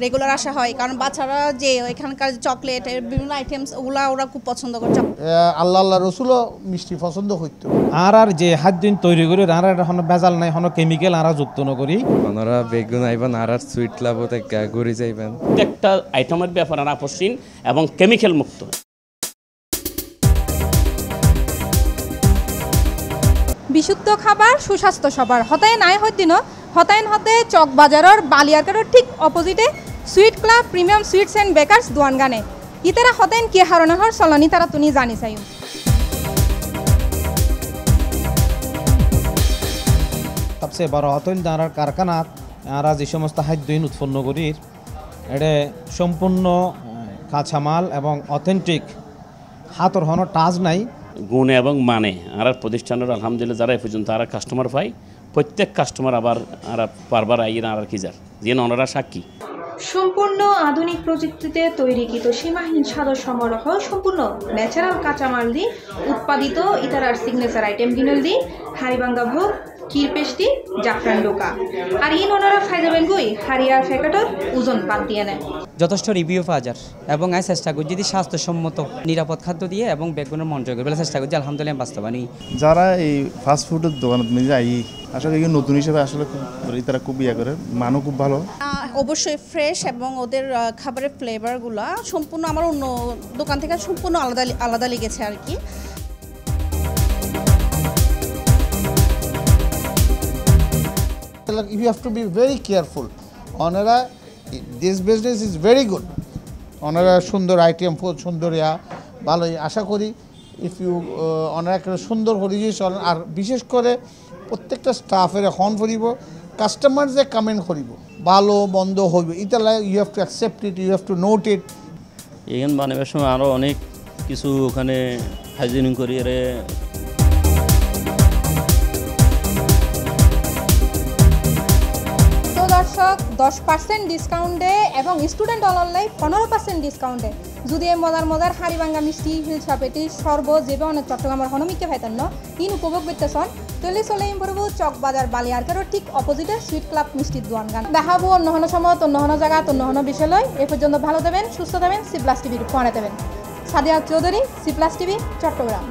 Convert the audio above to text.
Regular আসা হয়, কারণ বাচ্চারা যে এখানকার চকলেট বিভিন্ন আইটেমস ওরা খুব পছন্দ করে। আল্লাহ রসুলও মিষ্টি পছন্দ হইতো। আর যে খাদ্য তৈরি করি আর কোনো ভেজাল নাই, কোনো কেমিক্যাল আর যুক্ত নকরি। ওনারা বেগুন আইবেন আর সুইট লাভও থেকে ঘুরে যাইবেন। প্রত্যেকটা আইটেমের ব্যাপারে আপসহীন এবং কেমিক্যাল মুক্ত। বিশুদ্ধ খাবার সুস্বাস্থ্য সবার হতায় নাই হদিন হতায়ন হতে চক বাজারের বালিয়ারকারের ঠিক অপোজিটে sweet club premium sweets and bakers দোয়ানগানে ইতারা হতেন কি হারণে হর চলনি তারা তুমি জানি চাই। সবচেয়ে বড় হতেন যারা কারখানাত আর যে সমস্ত খাদ্যহীন উৎপন্ন করি এটা সম্পূর্ণ কাঁচামাল এবং অথেন্টিক হাতর হন টাচ নাই গুণে এবং মানে আর প্রতিষ্ঠানের আলহামদুলিল্লাহ যারা এ পর্যন্ত আর কাস্টমার পাই প্রত্যেক কাস্টমার আবার আর বারবার আইয়ের আর কি যার যেন ওনারা সাক্ষী। সম্পূর্ণ আধুনিক প্রযুক্তিতে তৈরিকৃত সীমাহীন স্বাদ সমারোহ সম্পূর্ণ ন্যাচারাল কাঁচামাল দিয়ে উৎপাদিত ইতারার সিগনেচার আইটেম গিনল দিয়ে হাড়িভাঙ্গা ভোগ ক্ষীর পেস্টি জাফরান ডোকা আর ইন ওনারা ফাইজাবেন গই হারিয়ার ফ্যাকেটর ওজন বাদ দিয়ে নেয়। যথেষ্ট রিভিউ পাওয়া যায় এবং আমি চেষ্টা করি যদি স্বাস্থ্যসম্মত নিরাপদ খাদ্য দিয়ে এবং বেগুনের মন জয় করবে চেষ্টা করছি আলহামদুলিল্লাহ বাস্তবায়ন। যারা এই ফাস্ট ফুডের দোকানত নিজে আই আসলে নতুন হিসেবে আসলে তারা খুব ইয়া করে, মানও খুব ভালো, অবশ্যই ফ্রেশ এবং ওদের খাবারের ফ্লেভারগুলো সম্পূর্ণ আমার অন্য দোকান থেকে সম্পূর্ণ আলাদা আলাদা লেগেছে আর কি। You have to be very careful. ওনারা this business is very good. ওনারা সুন্দর আইটেম সুন্দর ভালোই আশা করি ইফ ইউ ওনারা একটা সুন্দর পরিবেশন আর বিশেষ করে প্রত্যেকটা স্টাফের এখন করিব কাস্টমার যে কমেন্ট করিব ভালো মন্দ হইবে এটা you have to accept it, you have to note it. এখানে বানাবার সময় আরও অনেক কিছু ওখানে হাইজিনিং করি এর দর্শক 10% ডিসকাউন্টে এবং স্টুডেন্ট অনলাইন 15% ডিসকাউন্টে যদি এই মজার হাড়িভাঙ্গা মিষ্টি হিলসা পেটি সর্বত যেবে অনেক চট্টগ্রামের হনমিকে পাইতেন ইন উপভোগ করতেছন তৈলে চলে ইম্পরব চক বাজার বালিয়ারকারের ঠিক অপোজিটে সুইট ক্লাব মিষ্টির দোয়ানগান দেখাবো অন্য হন সময় অন্য হন জায়গা অন্য হন বিষয় লয় এ পর্যন্ত ভালো দেবেন সুস্থ দেবেন সি প্লাস টিভির ফোনে দেবেন। Sadia Chowdhury, C plus TV, Chittagong.